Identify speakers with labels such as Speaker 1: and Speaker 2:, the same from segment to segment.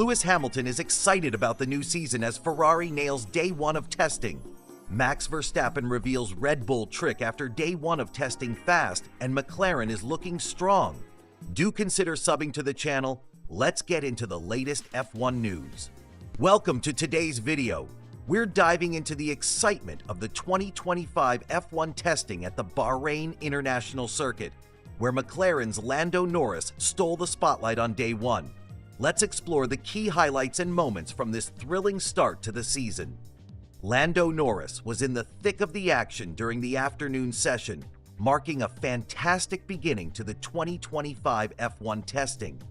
Speaker 1: Lewis Hamilton is excited about the new season as Ferrari nails day one of testing. Max Verstappen reveals Red Bull trick after day one of testing fast, and McLaren is looking strong. Do consider subbing to the channel. Let's get into the latest F1 news. Welcome to today's video. We're diving into the excitement of the 2025 F1 testing at the Bahrain International Circuit, where McLaren's Lando Norris stole the spotlight on day one. Let's explore the key highlights and moments from this thrilling start to the season. Lando Norris was in the thick of the action during the afternoon session, marking a fantastic beginning to the 2025 F1 testing.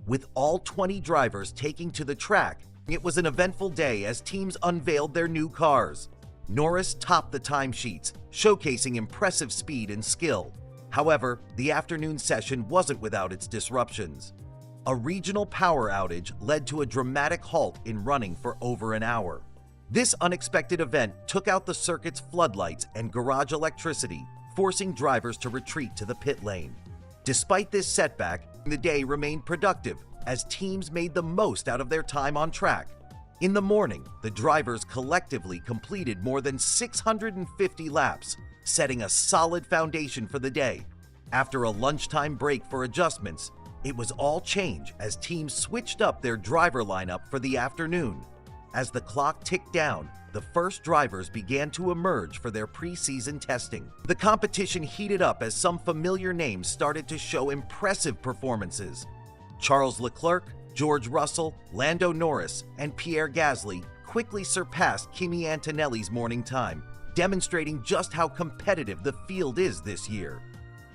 Speaker 1: With all 20 drivers taking to the track, it was an eventful day as teams unveiled their new cars. Norris topped the timesheets, showcasing impressive speed and skill. However, the afternoon session wasn't without its disruptions. A regional power outage led to a dramatic halt in running for over an hour. This unexpected event took out the circuit's floodlights and garage electricity, forcing drivers to retreat to the pit lane. Despite this setback, the day remained productive as teams made the most out of their time on track. In the morning, the drivers collectively completed more than 650 laps, setting a solid foundation for the day. After a lunchtime break for adjustments, it was all change as teams switched up their driver lineup for the afternoon. As the clock ticked down, the first drivers began to emerge for their preseason testing. The competition heated up as some familiar names started to show impressive performances. Charles Leclerc, George Russell, Lando Norris, and Pierre Gasly quickly surpassed Kimi Antonelli's morning time, demonstrating just how competitive the field is this year.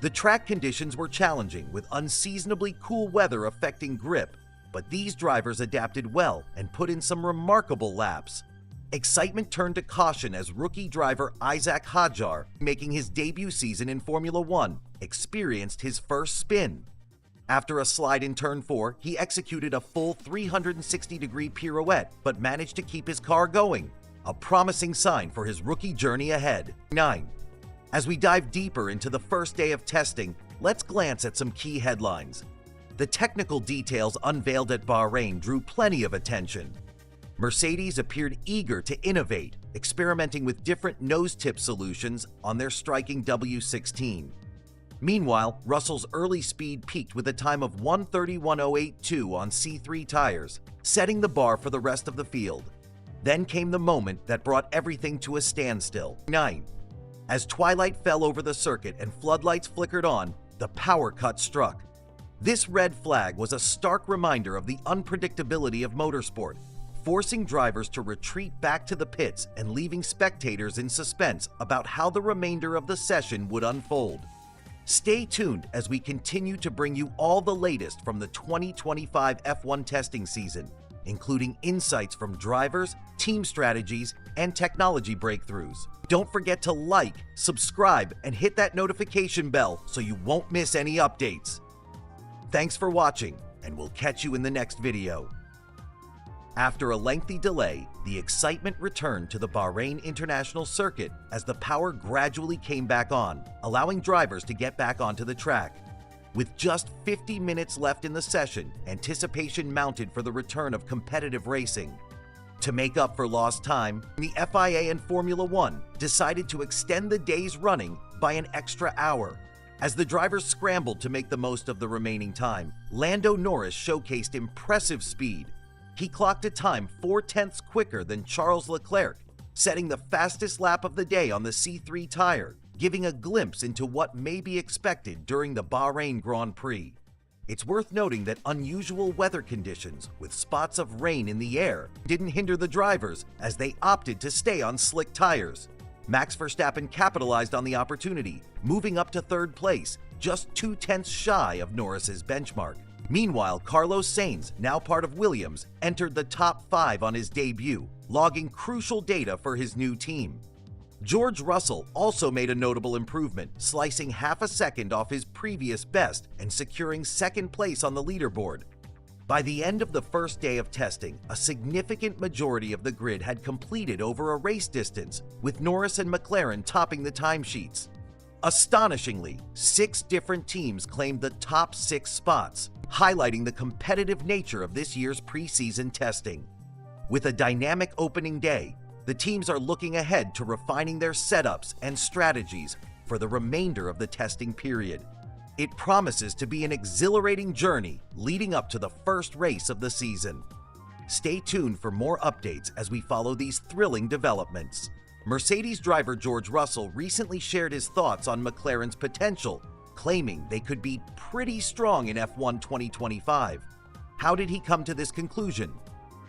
Speaker 1: The track conditions were challenging, with unseasonably cool weather affecting grip, but these drivers adapted well and put in some remarkable laps. Excitement turned to caution as rookie driver Isaac Hadjar, making his debut season in Formula One, experienced his first spin. After a slide in turn 4, he executed a full 360-degree pirouette but managed to keep his car going, a promising sign for his rookie journey ahead. 9. As we dive deeper into the first day of testing, let's glance at some key headlines. The technical details unveiled at Bahrain drew plenty of attention. Mercedes appeared eager to innovate, experimenting with different nose-tip solutions on their striking W16. Meanwhile, Russell's early speed peaked with a time of 1:31.082 on C3 tires, setting the bar for the rest of the field. Then came the moment that brought everything to a standstill. 9. As twilight fell over the circuit and floodlights flickered on, the power cut struck. This red flag was a stark reminder of the unpredictability of motorsport, forcing drivers to retreat back to the pits and leaving spectators in suspense about how the remainder of the session would unfold. Stay tuned as we continue to bring you all the latest from the 2025 F1 testing season, including insights from drivers, team strategies, and technology breakthroughs. Don't forget to like, subscribe, and hit that notification bell so you won't miss any updates. Thanks for watching, and we'll catch you in the next video. After a lengthy delay, the excitement returned to the Bahrain International Circuit as the power gradually came back on, allowing drivers to get back onto the track. With just 50 minutes left in the session, anticipation mounted for the return of competitive racing. To make up for lost time, the FIA and Formula One decided to extend the day's running by an extra hour. As the drivers scrambled to make the most of the remaining time, Lando Norris showcased impressive speed. He clocked a time 0.4 quicker than Charles Leclerc, setting the fastest lap of the day on the C3 tire, giving a glimpse into what may be expected during the Bahrain Grand Prix. It's worth noting that unusual weather conditions, with spots of rain in the air, didn't hinder the drivers as they opted to stay on slick tires. Max Verstappen capitalized on the opportunity, moving up to third place, just 0.2 shy of Norris's benchmark. Meanwhile, Carlos Sainz, now part of Williams, entered the top 5 on his debut, logging crucial data for his new team. George Russell also made a notable improvement, slicing half a second off his previous best and securing second place on the leaderboard. By the end of the first day of testing, a significant majority of the grid had completed over a race distance, with Norris and McLaren topping the timesheets. Astonishingly, 6 different teams claimed the top 6 spots, highlighting the competitive nature of this year's preseason testing. With a dynamic opening day, the teams are looking ahead to refining their setups and strategies for the remainder of the testing period. It promises to be an exhilarating journey leading up to the first race of the season. Stay tuned for more updates as we follow these thrilling developments. Mercedes driver George Russell recently shared his thoughts on McLaren's potential, claiming they could be pretty strong in F1 2025. How did he come to this conclusion?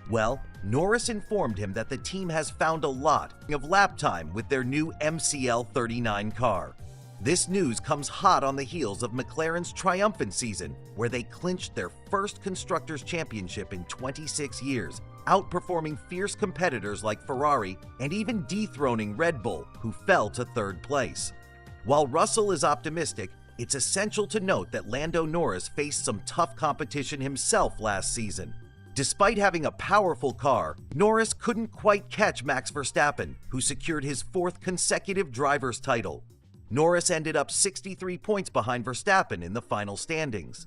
Speaker 1: Well, Norris informed him that the team has found a lot of lap time with their new MCL39 car. This news comes hot on the heels of McLaren's triumphant season, where they clinched their first Constructors' Championship in 26 years, outperforming fierce competitors like Ferrari and even dethroning Red Bull, who fell to 3rd place. While Russell is optimistic, it's essential to note that Lando Norris faced some tough competition himself last season. Despite having a powerful car, Norris couldn't quite catch Max Verstappen, who secured his 4th consecutive driver's title. Norris ended up 63 points behind Verstappen in the final standings.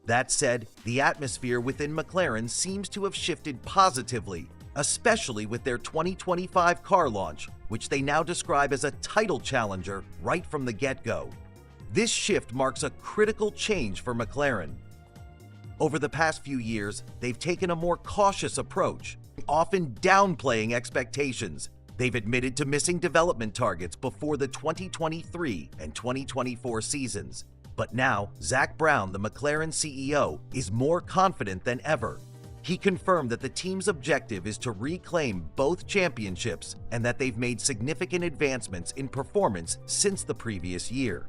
Speaker 1: That said, the atmosphere within McLaren seems to have shifted positively, especially with their 2025 car launch, which they now describe as a title challenger right from the get-go. This shift marks a critical change for McLaren. Over the past few years, they've taken a more cautious approach, often downplaying expectations. They've admitted to missing development targets before the 2023 and 2024 seasons. But now, Zak Brown, the McLaren CEO, is more confident than ever. He confirmed that the team's objective is to reclaim both championships and that they've made significant advancements in performance since the previous year.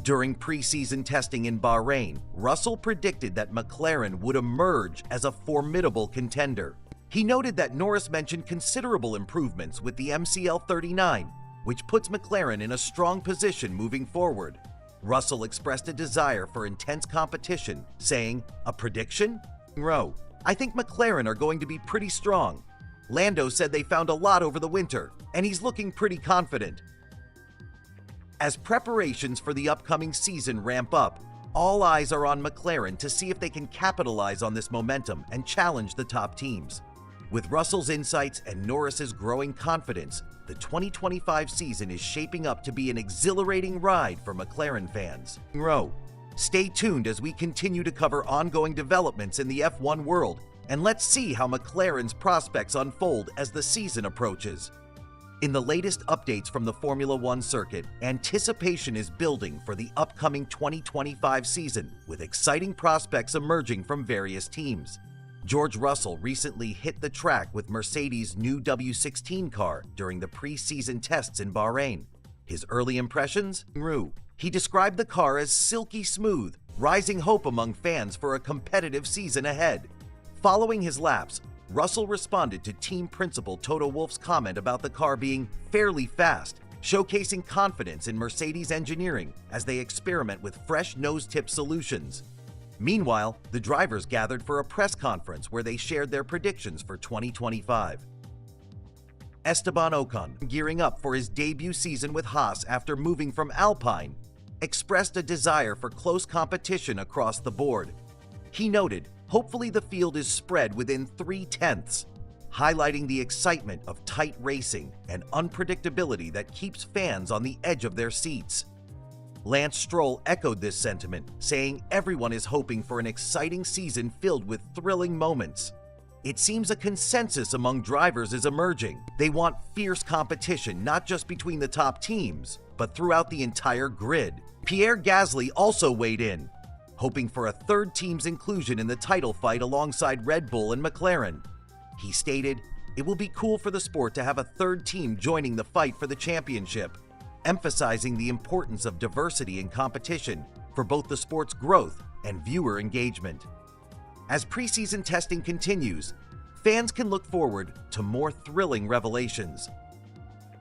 Speaker 1: During preseason testing in Bahrain, Russell predicted that McLaren would emerge as a formidable contender. He noted that Norris mentioned considerable improvements with the MCL39, which puts McLaren in a strong position moving forward. Russell expressed a desire for intense competition, saying, "A prediction? Row. I think McLaren are going to be pretty strong. Lando said they found a lot over the winter, and he's looking pretty confident." As preparations for the upcoming season ramp up, all eyes are on McLaren to see if they can capitalize on this momentum and challenge the top teams. With Russell's insights and Norris's growing confidence, the 2025 season is shaping up to be an exhilarating ride for McLaren fans. Stay tuned as we continue to cover ongoing developments in the F1 world, and let's see how McLaren's prospects unfold as the season approaches. In the latest updates from the Formula One circuit, anticipation is building for the upcoming 2025 season, with exciting prospects emerging from various teams. George Russell recently hit the track with Mercedes' new W16 car during the preseason tests in Bahrain. His early impressions? He described the car as silky smooth, rising hope among fans for a competitive season ahead. Following his laps, Russell responded to team principal Toto Wolff's comment about the car being fairly fast, showcasing confidence in Mercedes engineering as they experiment with fresh nose-tip solutions. Meanwhile, the drivers gathered for a press conference where they shared their predictions for 2025. Esteban Ocon, gearing up for his debut season with Haas after moving from Alpine, expressed a desire for close competition across the board. He noted, "Hopefully the field is spread within 3/10", highlighting the excitement of tight racing and unpredictability that keeps fans on the edge of their seats. Lance Stroll echoed this sentiment, saying everyone is hoping for an exciting season filled with thrilling moments. It seems a consensus among drivers is emerging. They want fierce competition not just between the top teams, but throughout the entire grid. Pierre Gasly also weighed in, hoping for a third team's inclusion in the title fight alongside Red Bull and McLaren. He stated, "It will be cool for the sport to have a third team joining the fight for the championship," emphasizing the importance of diversity and competition for both the sport's growth and viewer engagement. As preseason testing continues, fans can look forward to more thrilling revelations.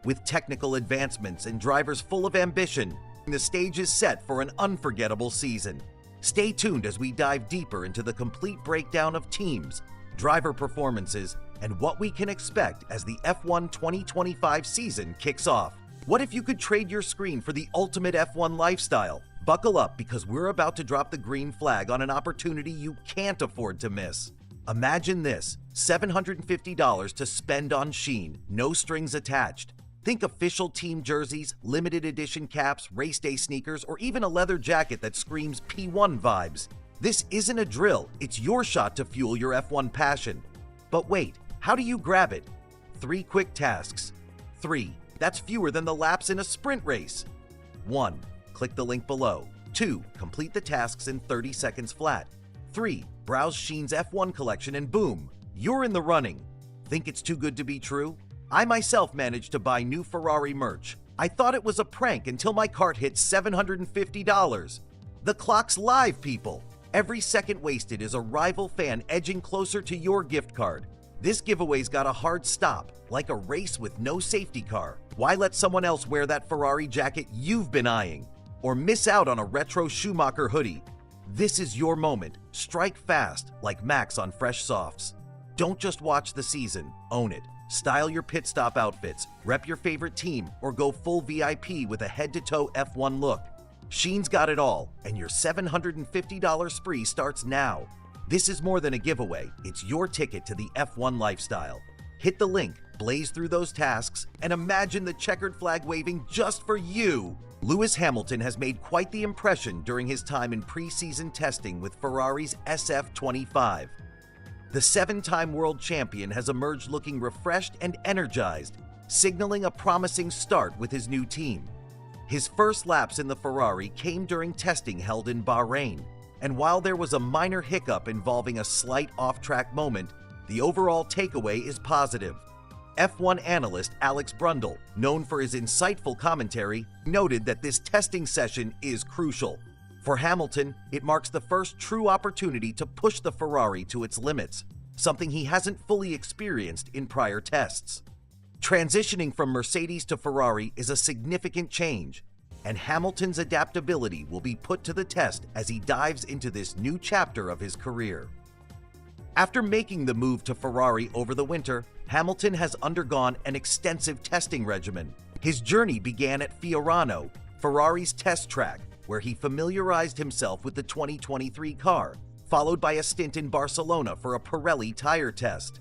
Speaker 1: With technical advancements and drivers full of ambition, the stage is set for an unforgettable season. Stay tuned as we dive deeper into the complete breakdown of teams, driver performances, and what we can expect as the F1 2025 season kicks off. What if you could trade your screen for the ultimate F1 lifestyle? Buckle up because we're about to drop the green flag on an opportunity you can't afford to miss. Imagine this, $750 to spend on Sheen, no strings attached. Think official team jerseys, limited edition caps, race day sneakers, or even a leather jacket that screams P1 vibes. This isn't a drill, it's your shot to fuel your F1 passion. But wait, how do you grab it? 3 quick tasks. 3. That's fewer than the laps in a sprint race. 1. Click the link below. 2. Complete the tasks in 30 seconds flat. 3. Browse Sheen's F1 collection and boom, you're in the running. Think it's too good to be true? I myself managed to buy new Ferrari merch. I thought it was a prank until my cart hit $750. The clock's live, people. Every second wasted is a rival fan edging closer to your gift card. This giveaway's got a hard stop, like a race with no safety car. Why let someone else wear that Ferrari jacket you've been eyeing? Or miss out on a retro Schumacher hoodie? This is your moment. Strike fast, like Max on Fresh Softs. Don't just watch the season, own it. Style your pit stop outfits, rep your favorite team, or go full VIP with a head-to-toe F1 look. Sheen's got it all, and your $750 spree starts now. This is more than a giveaway, it's your ticket to the F1 lifestyle. Hit the link, blaze through those tasks, and imagine the checkered flag waving just for you! Lewis Hamilton has made quite the impression during his time in pre-season testing with Ferrari's SF25. The 7-time world champion has emerged looking refreshed and energized, signaling a promising start with his new team. His first laps in the Ferrari came during testing held in Bahrain, and while there was a minor hiccup involving a slight off-track moment, the overall takeaway is positive. F1 analyst Alex Brundle, known for his insightful commentary, noted that this testing session is crucial. For Hamilton, it marks the first true opportunity to push the Ferrari to its limits, something he hasn't fully experienced in prior tests. Transitioning from Mercedes to Ferrari is a significant change, and Hamilton's adaptability will be put to the test as he dives into this new chapter of his career. After making the move to Ferrari over the winter, Hamilton has undergone an extensive testing regimen. His journey began at Fiorano, Ferrari's test track, where he familiarized himself with the 2023 car, followed by a stint in Barcelona for a Pirelli tire test.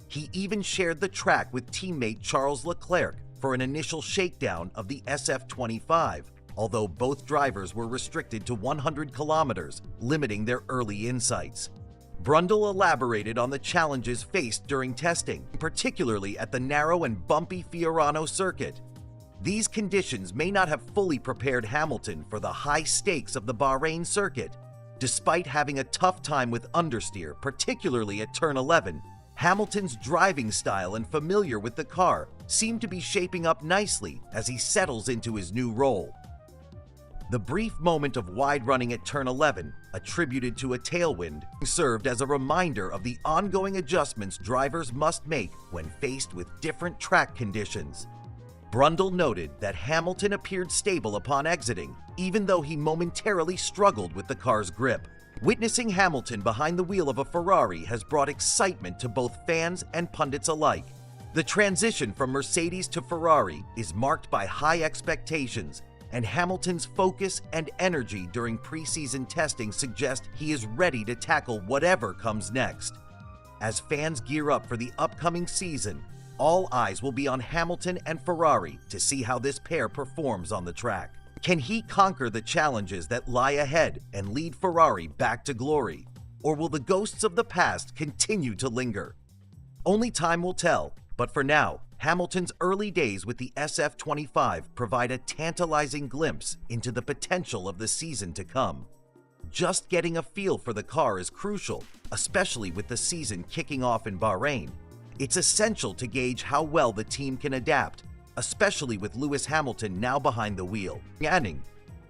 Speaker 1: He even shared the track with teammate Charles Leclerc for an initial shakedown of the SF25, although both drivers were restricted to 100 kilometers, limiting their early insights. Brundle elaborated on the challenges faced during testing, particularly at the narrow and bumpy Fiorano circuit. These conditions may not have fully prepared Hamilton for the high stakes of the Bahrain circuit. Despite having a tough time with understeer, particularly at turn 11, Hamilton's driving style and familiar with the car seem to be shaping up nicely as he settles into his new role. The brief moment of wide running at turn 11, attributed to a tailwind, served as a reminder of the ongoing adjustments drivers must make when faced with different track conditions. Brundle noted that Hamilton appeared stable upon exiting, even though he momentarily struggled with the car's grip. Witnessing Hamilton behind the wheel of a Ferrari has brought excitement to both fans and pundits alike. The transition from Mercedes to Ferrari is marked by high expectations, and Hamilton's focus and energy during preseason testing suggest he is ready to tackle whatever comes next. As fans gear up for the upcoming season, all eyes will be on Hamilton and Ferrari to see how this pair performs on the track. Can he conquer the challenges that lie ahead and lead Ferrari back to glory? Or will the ghosts of the past continue to linger? Only time will tell, but for now, Hamilton's early days with the SF25 provide a tantalizing glimpse into the potential of the season to come. Just getting a feel for the car is crucial, especially with the season kicking off in Bahrain. It's essential to gauge how well the team can adapt, especially with Lewis Hamilton now behind the wheel.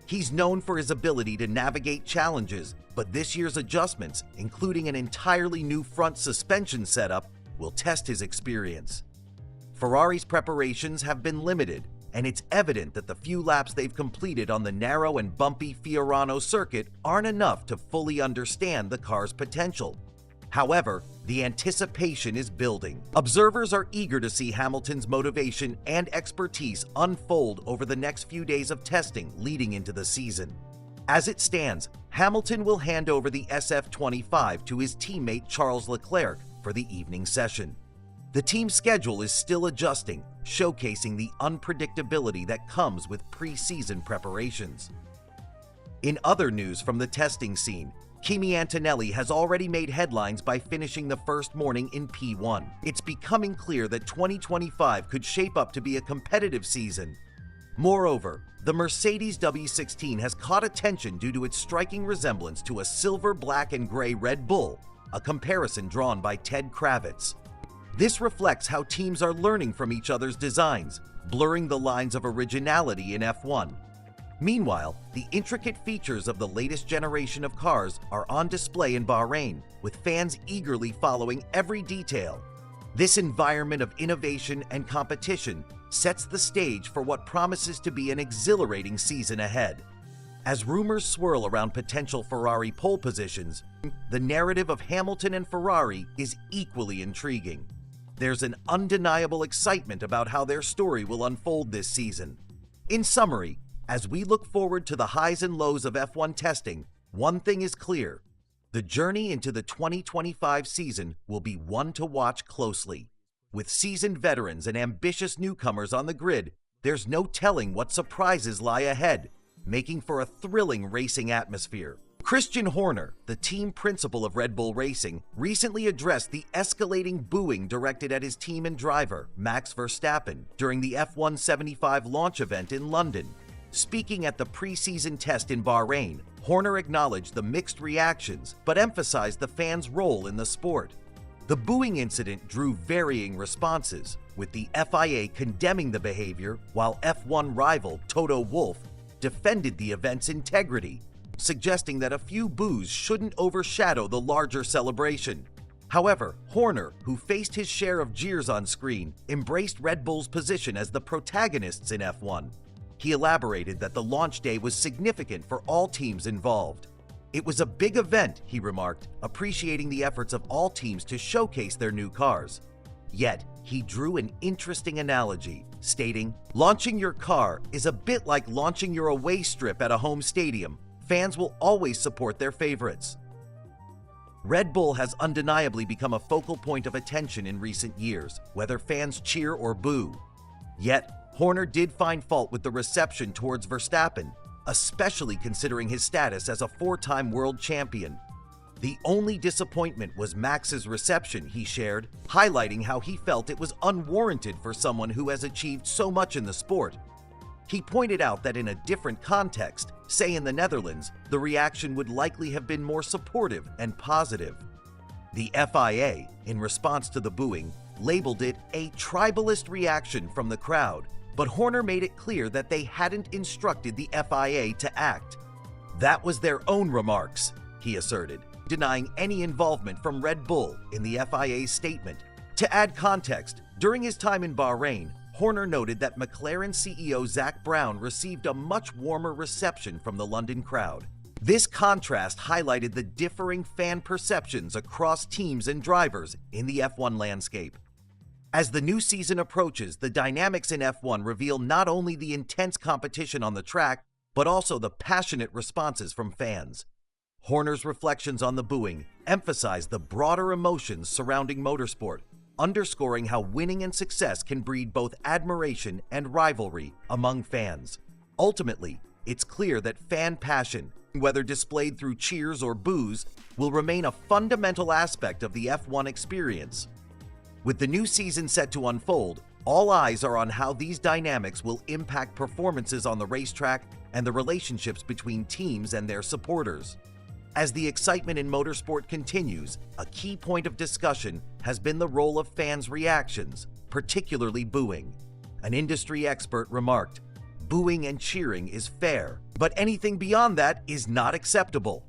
Speaker 1: He's known for his ability to navigate challenges, but this year's adjustments, including an entirely new front suspension setup, will test his experience. Ferrari's preparations have been limited, and it's evident that the few laps they've completed on the narrow and bumpy Fiorano circuit aren't enough to fully understand the car's potential. However, the anticipation is building. Observers are eager to see Hamilton's motivation and expertise unfold over the next few days of testing leading into the season. As it stands, Hamilton will hand over the SF25 to his teammate Charles Leclerc for the evening session. The team's schedule is still adjusting, showcasing the unpredictability that comes with pre-season preparations. In other news from the testing scene, Kimi Antonelli has already made headlines by finishing the first morning in P1. It's becoming clear that 2025 could shape up to be a competitive season. Moreover, the Mercedes W16 has caught attention due to its striking resemblance to a silver, black, and gray Red Bull, a comparison drawn by Ted Kravitz. This reflects how teams are learning from each other's designs, blurring the lines of originality in F1. Meanwhile, the intricate features of the latest generation of cars are on display in Bahrain, with fans eagerly following every detail. This environment of innovation and competition sets the stage for what promises to be an exhilarating season ahead. As rumors swirl around potential Ferrari pole positions, the narrative of Hamilton and Ferrari is equally intriguing. There's an undeniable excitement about how their story will unfold this season. In summary, as we look forward to the highs and lows of F1 testing, one thing is clear: the journey into the 2025 season will be one to watch closely. With seasoned veterans and ambitious newcomers on the grid, there's no telling what surprises lie ahead, making for a thrilling racing atmosphere. Christian Horner, the team principal of Red Bull Racing, recently addressed the escalating booing directed at his team and driver, Max Verstappen, during the F1 75 launch event in London. Speaking at the pre-season test in Bahrain, Horner acknowledged the mixed reactions but emphasized the fans' role in the sport. The booing incident drew varying responses, with the FIA condemning the behavior while F1 rival Toto Wolff defended the event's integrity, suggesting that a few boos shouldn't overshadow the larger celebration. However, Horner, who faced his share of jeers on screen, embraced Red Bull's position as the protagonists in F1. He elaborated that the launch day was significant for all teams involved. "It was a big event," he remarked, appreciating the efforts of all teams to showcase their new cars. Yet, he drew an interesting analogy, stating, "Launching your car is a bit like launching your away strip at a home stadium. Fans will always support their favorites." Red Bull has undeniably become a focal point of attention in recent years, whether fans cheer or boo. Yet, Horner did find fault with the reception towards Verstappen, especially considering his status as a four-time world champion. The only disappointment was Max's reception, he shared, highlighting how he felt it was unwarranted for someone who has achieved so much in the sport. He pointed out that in a different context, say in the Netherlands, the reaction would likely have been more supportive and positive. The FIA, in response to the booing, labeled it a tribalist reaction from the crowd, but Horner made it clear that they hadn't instructed the FIA to act. That was their own remarks, he asserted, denying any involvement from Red Bull in the FIA's statement. To add context, during his time in Bahrain, Horner noted that McLaren CEO Zak Brown received a much warmer reception from the London crowd. This contrast highlighted the differing fan perceptions across teams and drivers in the F1 landscape. As the new season approaches, the dynamics in F1 reveal not only the intense competition on the track, but also the passionate responses from fans. Horner's reflections on the booing emphasize the broader emotions surrounding motorsport, underscoring how winning and success can breed both admiration and rivalry among fans. Ultimately, it's clear that fan passion, whether displayed through cheers or boos, will remain a fundamental aspect of the F1 experience. With the new season set to unfold, all eyes are on how these dynamics will impact performances on the racetrack and the relationships between teams and their supporters. As the excitement in motorsport continues, a key point of discussion has been the role of fans' reactions, particularly booing. An industry expert remarked, "Booing and cheering is fair, but anything beyond that is not acceptable."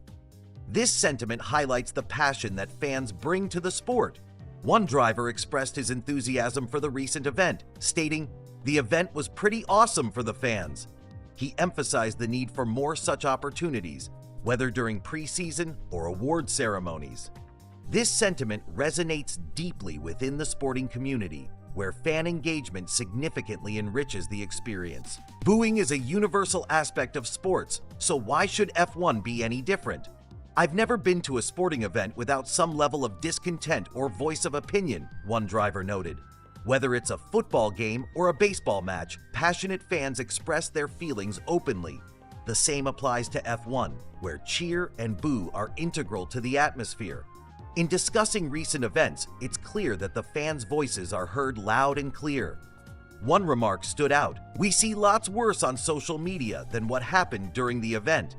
Speaker 1: This sentiment highlights the passion that fans bring to the sport. One driver expressed his enthusiasm for the recent event, stating, "The event was pretty awesome for the fans." He emphasized the need for more such opportunities, whether during preseason or award ceremonies. This sentiment resonates deeply within the sporting community, where fan engagement significantly enriches the experience. Booing is a universal aspect of sports, so why should F1 be any different? "I've never been to a sporting event without some level of discontent or voice of opinion," one driver noted. Whether it's a football game or a baseball match, passionate fans express their feelings openly. The same applies to F1, where cheer and boo are integral to the atmosphere. In discussing recent events, it's clear that the fans' voices are heard loud and clear. One remark stood out: "We see lots worse on social media than what happened during the event."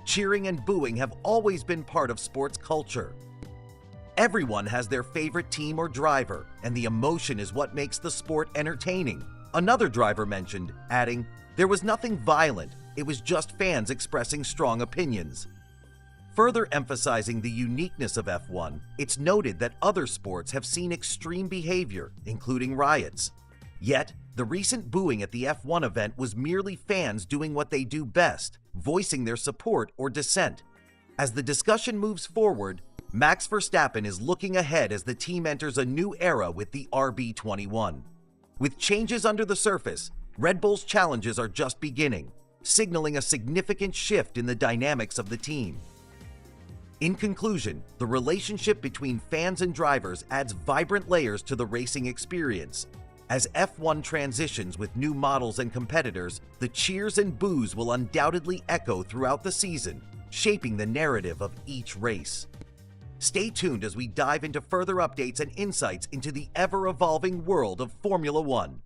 Speaker 1: Cheering and booing have always been part of sports culture. Everyone has their favorite team or driver, and the emotion is what makes the sport entertaining. Another driver mentioned, adding, "There was nothing violent, it was just fans expressing strong opinions." Further emphasizing the uniqueness of F1, it's noted that other sports have seen extreme behavior, including riots. Yet, the recent booing at the F1 event was merely fans doing what they do best, voicing their support or dissent. As the discussion moves forward, Max Verstappen is looking ahead as the team enters a new era with the RB21. With changes under the surface, Red Bull's challenges are just beginning, signaling a significant shift in the dynamics of the team. In conclusion, the relationship between fans and drivers adds vibrant layers to the racing experience. As F1 transitions with new models and competitors, the cheers and boos will undoubtedly echo throughout the season, shaping the narrative of each race. Stay tuned as we dive into further updates and insights into the ever-evolving world of Formula One.